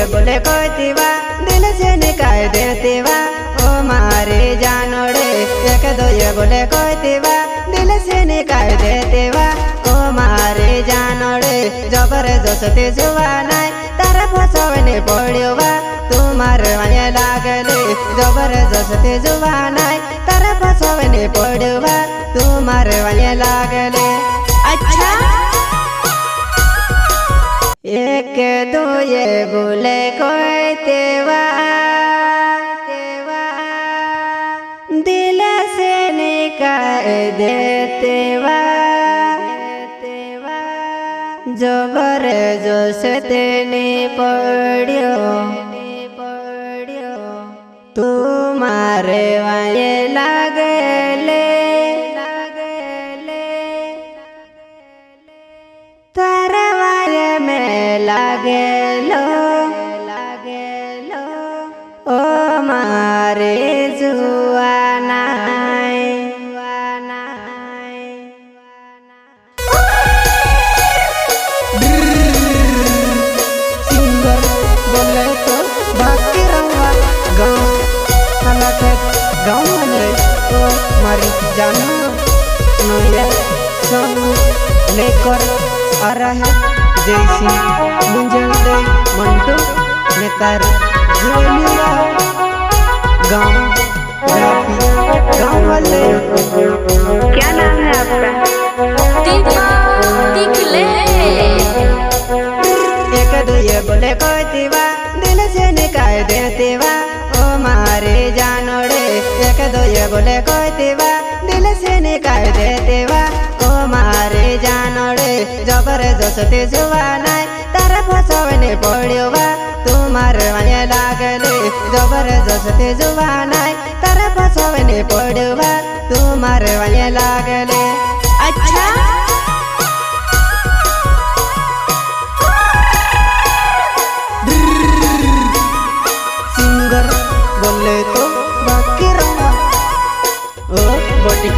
ये बोले कहतीवा दिल से निकाल देतीवा ओ मारे जानोड़े। एक दो ये बोले कहतीवा दिल से निकाल देतीवा ओ मारे जानोड़े। जबरदस्ती जुवा नाय तारा फसवने पड्यो वा तुम्हारे माया लागले। जबरदस्ती जुवा नाय तारा फसवने पड्यो वा तुम्हारे माया लागले। अच्छा एक दो ये बोले कोई तेवा दिल से निकाल देतेवा जबर जोशते ने पड्यो तुम्हारे वाये लागले। तारा वाये में लागेलो ओ मारे जुआनाय। सिंगर बोले तो बाकी रंगा गाँव खाना खेत गाँव में तो मारी जानो नोया सब लेकर आ रहा है जैसी मुंजल दे मंटू नेतार जुलिया गाँव गाँव वाले। क्या नाम है आपका? दिखले। एक दो ये बोले कहतीवा दिल से निकाल देतीवा ओ मारे जानोड़े। एक दो ये बोले कहतीवा दिल से निकाल देतीवा ओ मारे जानोड़े। जबरदस्ती जुवा नाय तारा फसवने पड्यो वा तुम्हारे माया लागले। जबरदस्ती जुवा नाय तारा फसवने पड्यो वा तुम्हारे माया लागले। अच्छा सिंगर बोले तो बाकी रंगा ओ बोटी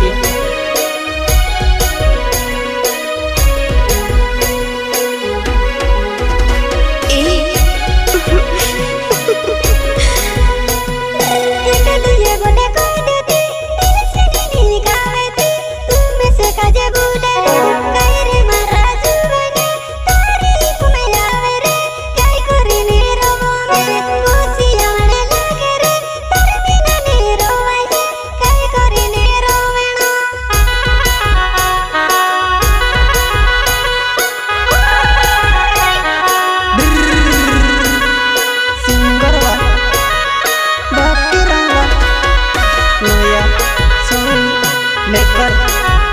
लेकर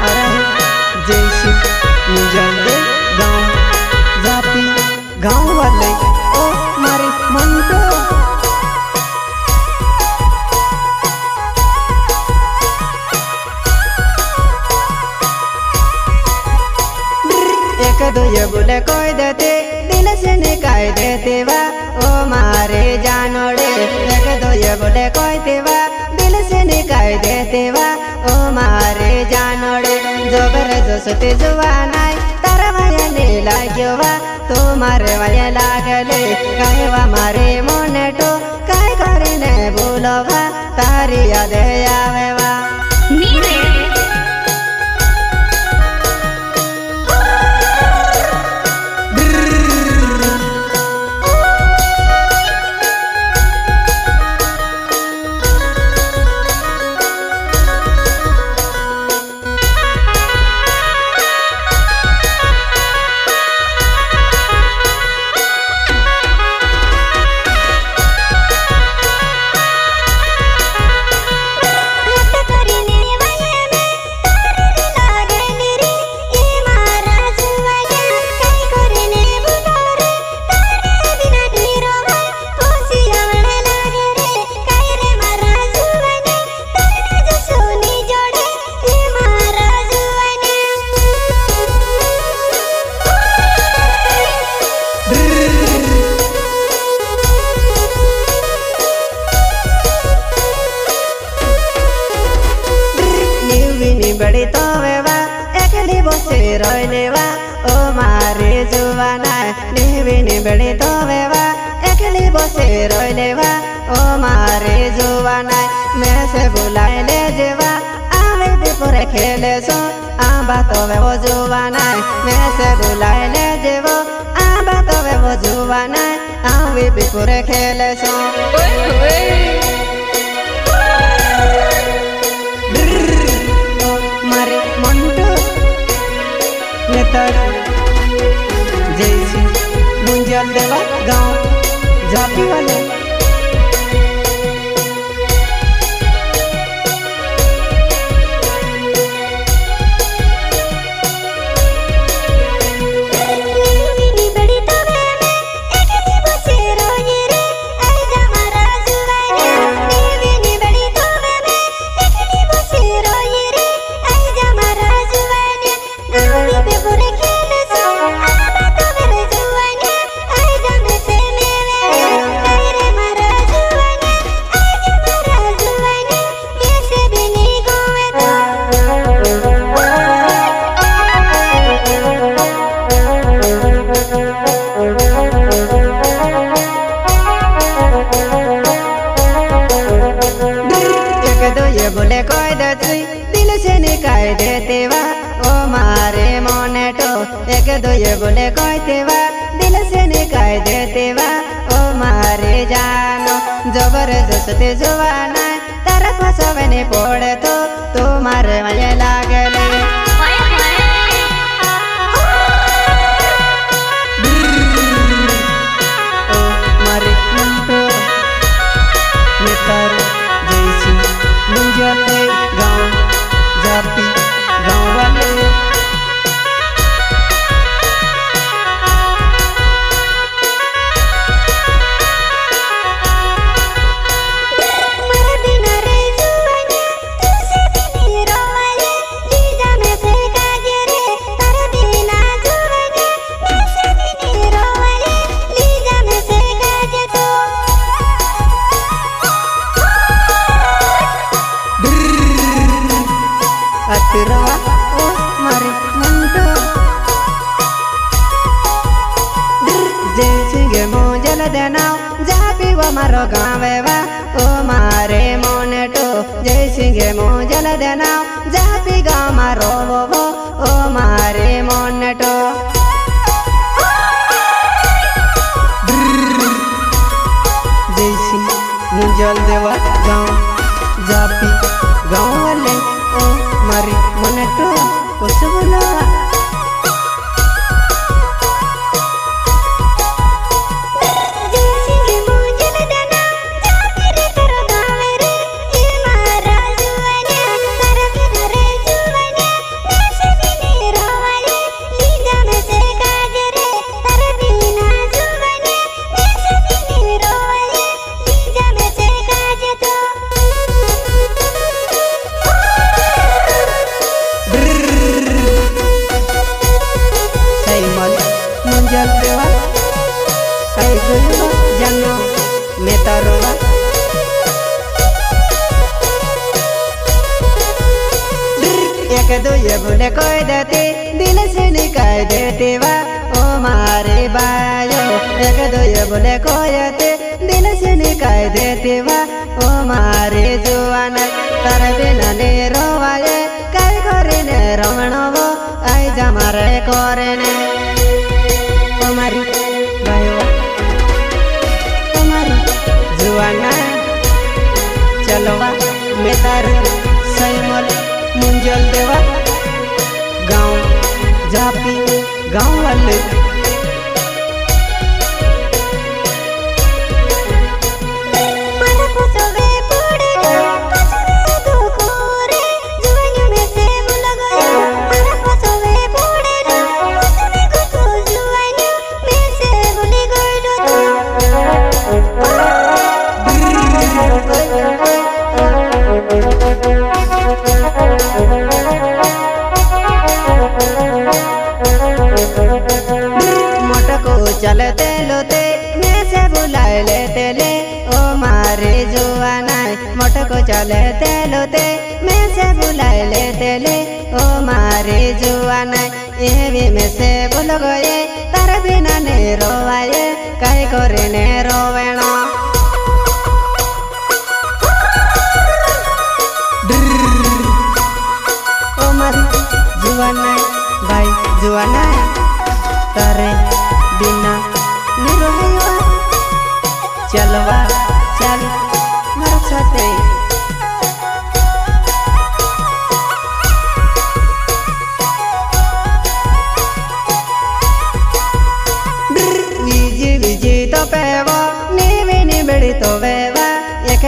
आ रहा है जैसी मुझे गाँव जाती गाँव वाले ओ मारे मंटो। एक दो ये बोले कोई देते दिल से निकाल देते वा ओ मारे जानोड़े। एक दो ये बोले कोई देवा दिल से निकाल देते वा ओ मारे जानोड़े। जबरदस्ती जुवा नाय तारा वाया ने लाग्यो वा तुम्हारे वाया लागले। कहवा मारे मोनेटो काय करीने बोलो वा तारी याद आवे वा। बड़ी तो वेवा एकली बसे रहने वा ओ मारे जुवाना निविनी बड़ी तो वेवा एकली बसे रोई लेवा ओ मारे जुवाना मैं से बुलाए ले जेवा आवे बिपुरे खेले सो आबा तो वे वो जुवाना मैं से बुलाए ले जेवो आबा तो वे वो जुवाना आवे बिपुरे खेले सो मारे मंटू नेतर जैसी मुंजल देवा गाँव जाती वाले बोले कोई दे दिल से निकाल देते वा ओ मारे मोनेटो एक दो ये बोले कोई तेवा दिल से निकाल देते वा ओ मारे जानो जबरदस्ती जुवाना तारा फसवे नहीं पड़े तो तुम्हारे मजे लागले ओ मारे मंटो नेतर जैसी मुंजले गाँव जाती गाँव वाले अतिरवा ओ मारे मंटो जैसी गे मुंजल देना जापी वो मारो गाँवे वा ओ मारे मोनेटो जैसी गे मुंजल देना जापी गाँव मारो वो ओ मारे मोनेटो जैसी मुंजल देवा गाँव जापी गाँव वाले ओ मारी मोनेटो कुछ बोला मुंजल देवा आई गुलवा जानो मेतारोवा एक दो ये बोले कोई देते दिल से निकाल देते वा ओ मारे बायो एक दो ये बोले कोई देते दिल से निकाल देते वा ओ मारे जुवाना तार बिना ने रोवाए काय करे ने रमणो वो आई जा मारे करे ने तुम्हारी भाईवा तुम्हारी जुआना चलोवा मेतार सैमल मुंजल देवा गाँव जापी गाँव वाले चलते लोते मैं से बुलाए लेते ले ओ मारे जुआना मोटको चलते लोते मैं से बुलाए लेते ले ओ मारे जुआना ये भी में से बोल गए तार बिना ने रोवाए कई करे ने रोवेणो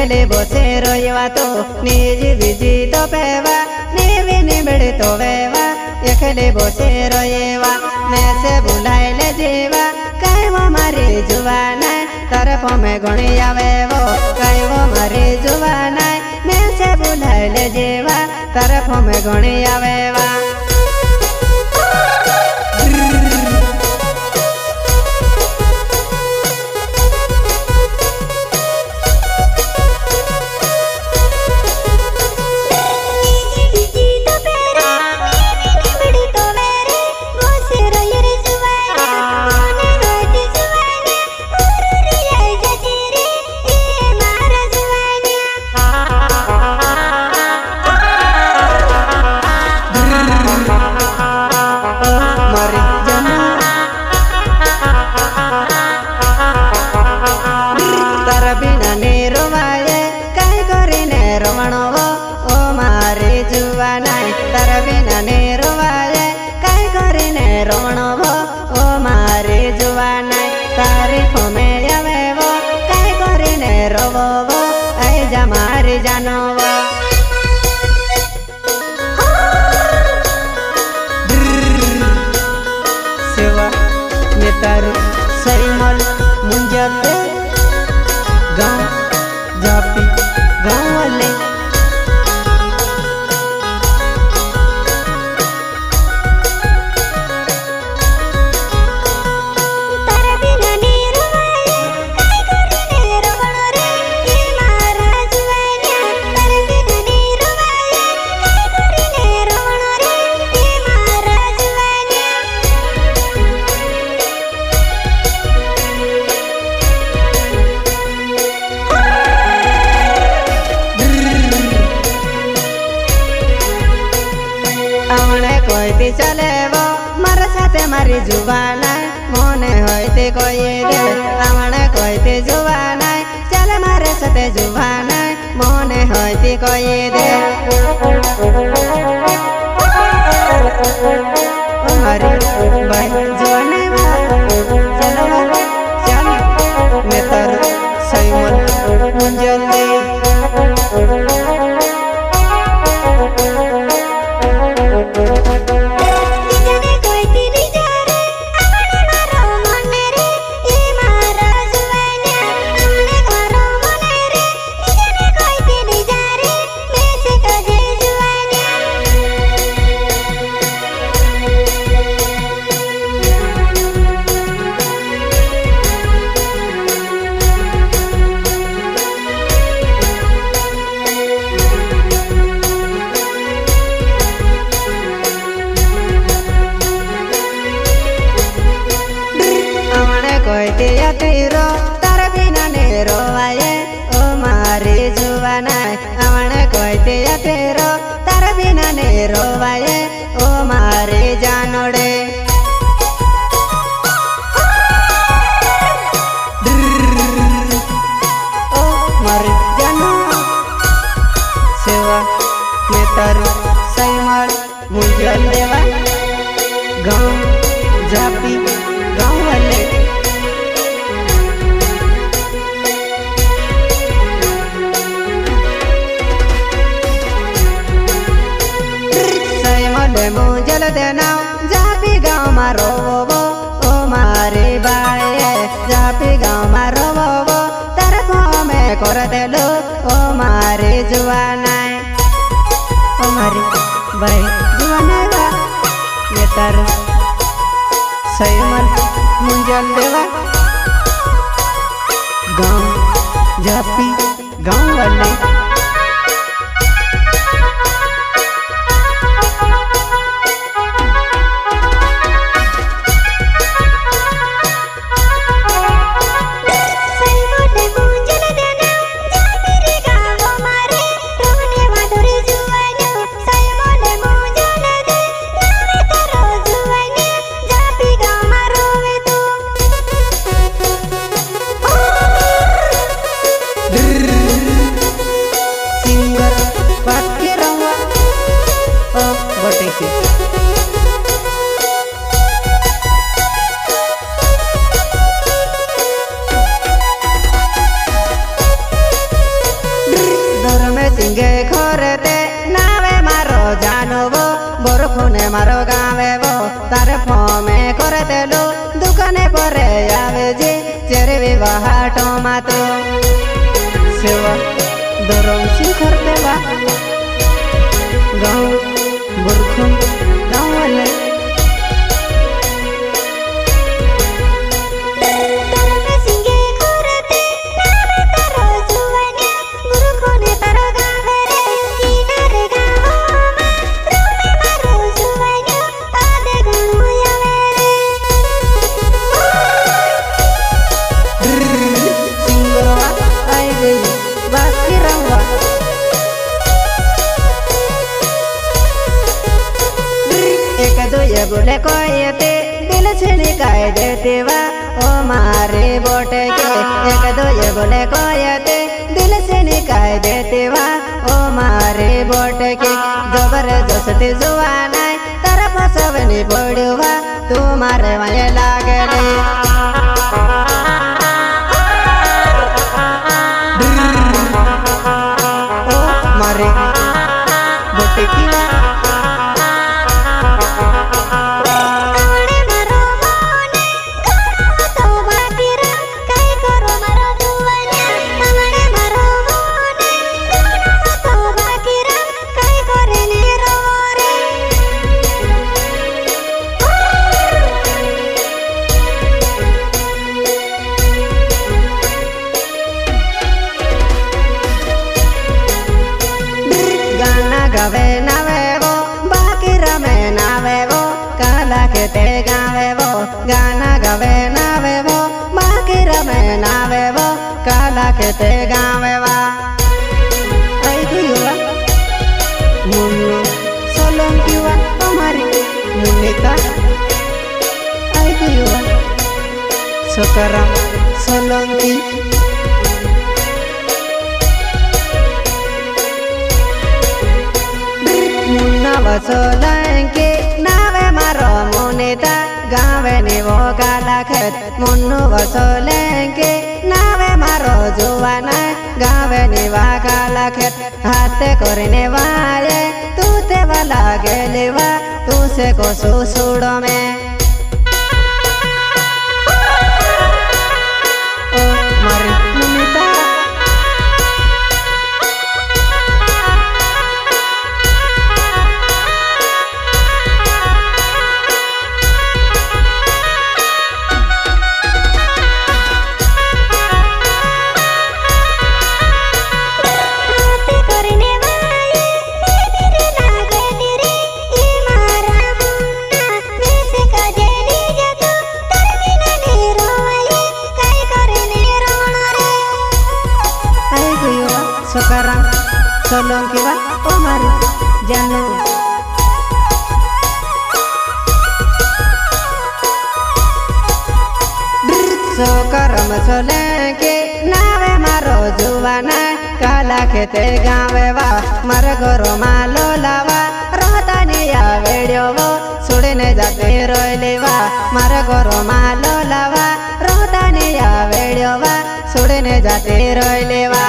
एकले बसे रोयवा तो निज बीजी तो पेवा नेवी निबड़ तो वेवा एकले बसे रोयवा मैं से बुलाए ले जीवा कई वो मारी जुवाना तरफ में गुणी आवे वो कई वो मारी जुवाना मैं से बुलाए ले जीवा तरफ में गुणी आवे वा मारे जानो सेवा में तारू सईमल मुंजल गाँव जापी गाँव वाले चले वो मारे साथे मारी जुबाना मोने होते कोई दे आमने कोई जुबाना चले मारे साथे जुबाना मोने होते कोई दे हमारी भाई जुबाने चलो चल मैं तर सईमल मुंजल तार बिना नेरो आए ओ मारे जुवाना अमने कोई तेरो तार बिना नेरो आए ओ मारे जानोड़े ओ मारे जानो सेवा में तारू सईमल मुंजल देवा गाँव जापी गाँव वाले मुंजल देना जापी गाँव मारो वो ओ मारे बाए जापी गाँव मारो वो तरफों में कर दे लो ओ मारे जुआना ओ मारे भाई जुआना बा ये तारू सईमल मुंजल देवा गाँव जापी गाँव वाले Gaumar देते वा ओ मारे बोट के एक दो ये बोले कोयते दिल से निकाय देते वा ओ मारे बोट के जबरदस्ती जुवाना तरफ सबनी पड़वा तू मारे वये लागे ओ मारे बोट की गवे नावे वो बाकी रमे नावे वो काला के ते गावे वो गाना गवे नावे वो बाकी रमे नावे वो काला के ते गावे वा आई गुयुवा मुन्नु सोलंकी वा हमारी मुन्निता आई गुयुवा सोकरा सोलंकी सोलंकी नावे मारो मुनिता गावे निवो काला खेत मुन्नु सोलंकी नावे मारो जुवाना गावे निवा काला खेत हाथे करने वाले तू ते वाला गेलेवा तू से को सुसुड़ो में ओ मारी Munita sekarang tolong kiwa oh mari jangan sekarang solenki nawe maro juwana kala kete gawe wa margoro malo lawa rohtani ya video wo sudine jate roile wa margoro malo lawa rohtani ya video wa sudine jate roile wa